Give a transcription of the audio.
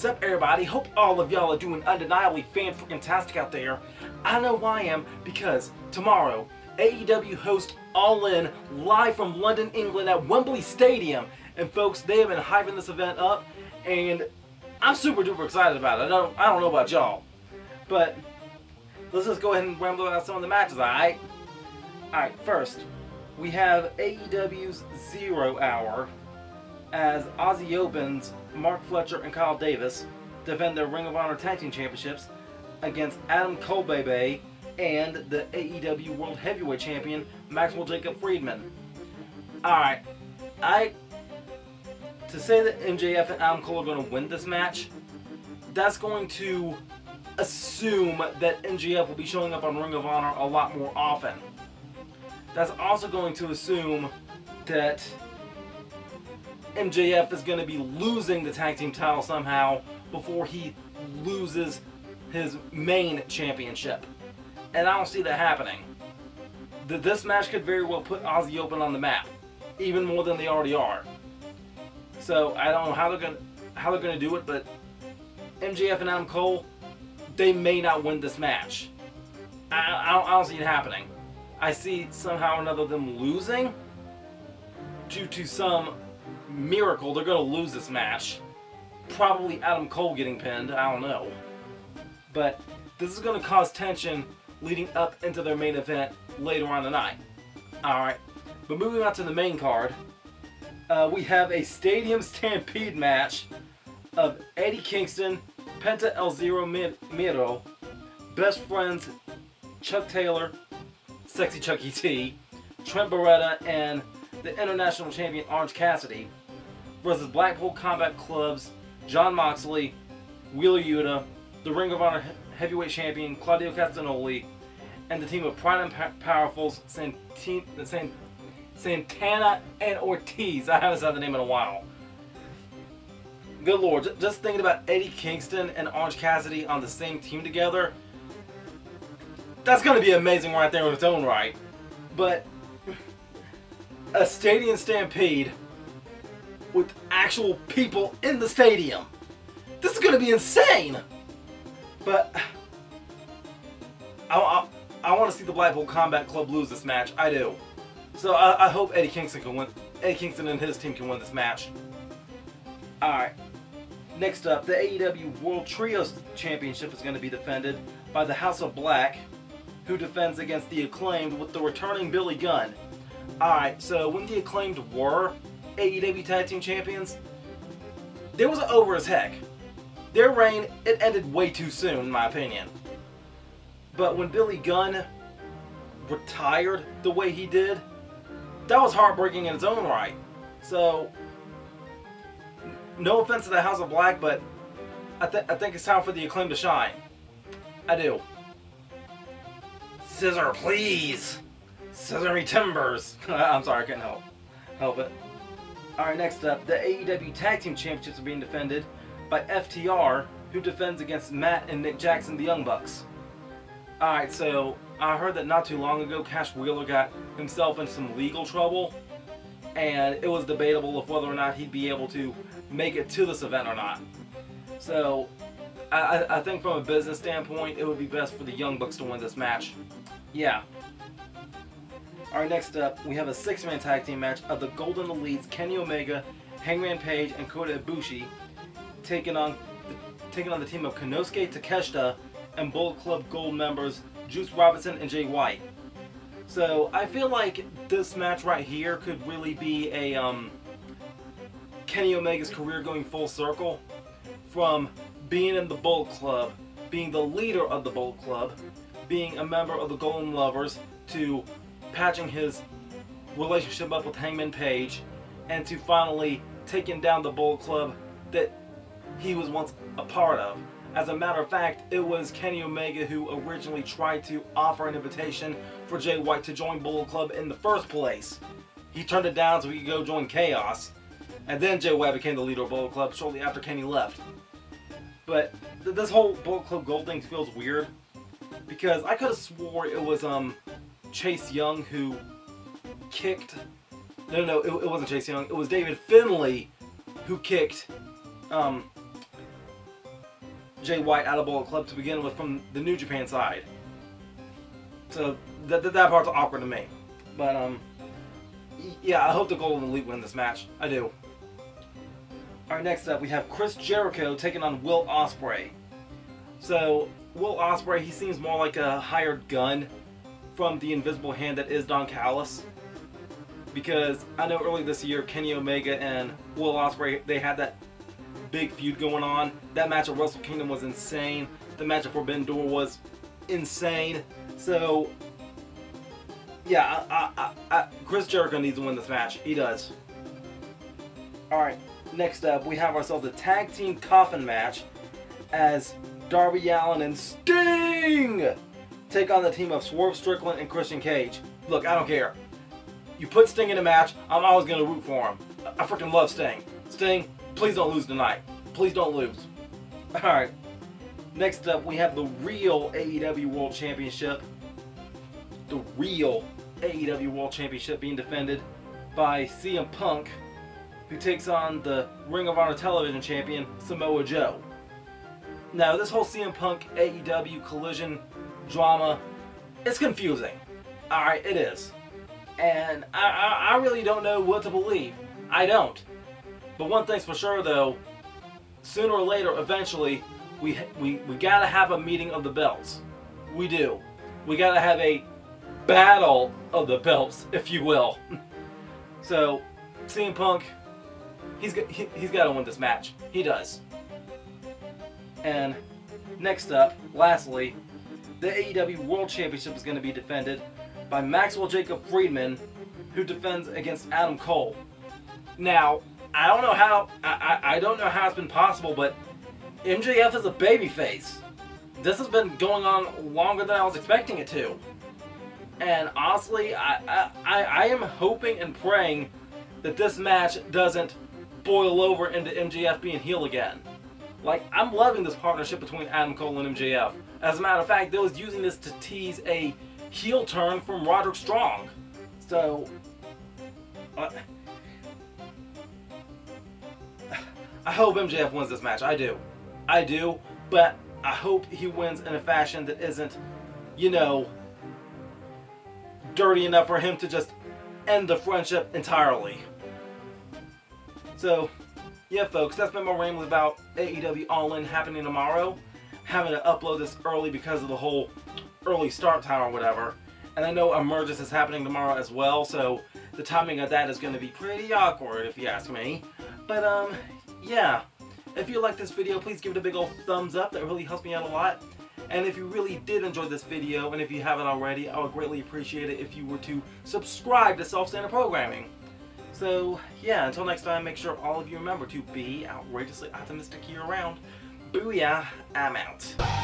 What's up, everybody? Hope all of y'all are doing undeniably fan-freaking-tastic out there. I know I am, because tomorrow, AEW hosts All In live from London, England at Wembley Stadium. And folks, they have been hyping this event up, and I'm super duper excited about it. I don't know about y'all, but let's just go ahead and ramble about some of the matches, alright? Alright, first, we have AEW's 0 Hour, as Aussie Open's Mark Fletcher and Kyle Davis defend their Ring of Honor Tag Team Championships against Adam Cole and the AEW World Heavyweight Champion Maxwell Jacob Friedman. Alright, to say that MJF and Adam Cole are going to win this match, that's going to assume that MJF will be showing up on Ring of Honor a lot more often. That's also going to assume that MJF is going to be losing the tag team title somehow before he loses his main championship. And I don't see that happening. This match could very well put Aussie Open on the map, even more than they already are. So I don't know how they're going to do it, but MJF and Adam Cole, they may not win this match. I don't see it happening. I see somehow or another them losing due to some miracle. They're going to lose this match. Probably Adam Cole getting pinned. I don't know. But this is going to cause tension leading up into their main event later on tonight. Alright. But moving on to the main card, we have a Stadium Stampede match of Eddie Kingston, Penta El Zero Miedo, Best Friends Chuck Taylor, Sexy Chuck E.T., Trent Beretta, and the International Champion Orange Cassidy versus Blackpool Combat Club's Jon Moxley, Wheeler Yuta, the Ring of Honor Heavyweight Champion Claudio Castagnoli, and the team of Pride and Powerful's Santana and Ortiz. I haven't said the name in a while. Good lord, just thinking about Eddie Kingston and Orange Cassidy on the same team together, that's going to be amazing right there in its own right. But a Stadium Stampede with actual people in the stadium, this is going to be insane. But I want to see the Blackpool Combat Club lose this match. I do. So I hope Eddie Kingston can win. Eddie Kingston and his team can win this match. Alright. Next up, the AEW World Trios Championship is going to be defended by the House of Black, who defends against the Acclaimed with the returning Billy Gunn. Alright, so when the Acclaimed were AEW Tag Team Champions, they was over as heck. Their reign, it ended way too soon, in my opinion. But when Billy Gunn retired the way he did, that was heartbreaking in its own right. So, no offense to the House of Black, but I think it's time for the Acclaim to shine. I do. Scissor, please! Scissor me timbers! I'm sorry, I couldn't help it. Alright, next up, the AEW Tag Team Championships are being defended by FTR, who defends against Matt and Nick Jackson, the Young Bucks. Alright, so I heard that not too long ago, Cash Wheeler got himself in some legal trouble, and it was debatable of whether or not he'd be able to make it to this event or not. So, I think from a business standpoint, it would be best for the Young Bucks to win this match. Yeah. Alright, next up, we have a 6-man tag team match of the Golden Elites, Kenny Omega, Hangman Page, and Kota Ibushi, taking on the team of Konosuke Takeshita and Bullet Club Gold members Juice Robinson and Jay White. So I feel like this match right here could really be a Kenny Omega's career going full circle, from being in the Bullet Club, being the leader of the Bullet Club, being a member of the Golden Lovers, to patching his relationship up with Hangman Page, and to finally taking down the Bullet Club that he was once a part of. As a matter of fact, it was Kenny Omega who originally tried to offer an invitation for Jay White to join Bullet Club in the first place. He turned it down so he could go join Chaos, and then Jay White became the leader of Bullet Club shortly after Kenny left. But this whole Bullet Club Gold thing feels weird, because I could have swore it was Chase Young who kicked... No, it wasn't Chase Young. It was David Finlay who kicked Jay White out of Bullet Club to begin with from the New Japan side. So that part's awkward to me. But yeah, I hope the Golden Elite win this match. I do. Alright, next up we have Chris Jericho taking on Will Ospreay. So Will Ospreay, he seems more like a hired gun from the invisible hand that is Don Callis. Because I know earlier this year, Kenny Omega and Will Ospreay, they had that big feud going on. That match at Wrestle Kingdom was insane. The match at Forbidden Door was insane. So, yeah, Chris Jericho needs to win this match. He does. Alright, next up, we have ourselves a tag team coffin match as Darby Allin and Sting take on the team of Swerve Strickland and Christian Cage. Look, I don't care. You put Sting in a match, I'm always going to root for him. I freaking love Sting. Sting, please don't lose tonight. Please don't lose. Alright. Next up, we have the real AEW World Championship. The real AEW World Championship being defended by CM Punk, who takes on the Ring of Honor Television Champion, Samoa Joe. Now, this whole CM Punk AEW collision drama, it's confusing. Alright, it is. And I really don't know what to believe. I don't. But one thing's for sure though, sooner or later, eventually, we gotta have a meeting of the belts. We do. We gotta have a battle of the belts, if you will. So, CM Punk, he's gotta win this match. He does. And next up, lastly, the AEW World Championship is going to be defended by Maxwell Jacob Friedman, who defends against Adam Cole. Now, I don't know how it's been possible, but MJF is a babyface. This has been going on longer than I was expecting it to. And honestly, I am hoping and praying that this match doesn't boil over into MJF being heel again. Like, I'm loving this partnership between Adam Cole and MJF. As a matter of fact, they was using this to tease a heel turn from Roderick Strong. So, I hope MJF wins this match. I do. I do. But I hope he wins in a fashion that isn't, you know, dirty enough for him to just end the friendship entirely. So, yeah, folks, that's been my ramble about AEW All In happening tomorrow. Having to upload this early because of the whole early start time or whatever. And I know Emergence is happening tomorrow as well, so the timing of that is going to be pretty awkward if you ask me. But, yeah. If you like this video, please give it a big old thumbs up. That really helps me out a lot. And if you really did enjoy this video, and if you haven't already, I would greatly appreciate it if you were to subscribe to SelfStandard Programming. So, yeah, until next time, make sure all of you remember to be outrageously optimistic year-round. Booyah, I'm out.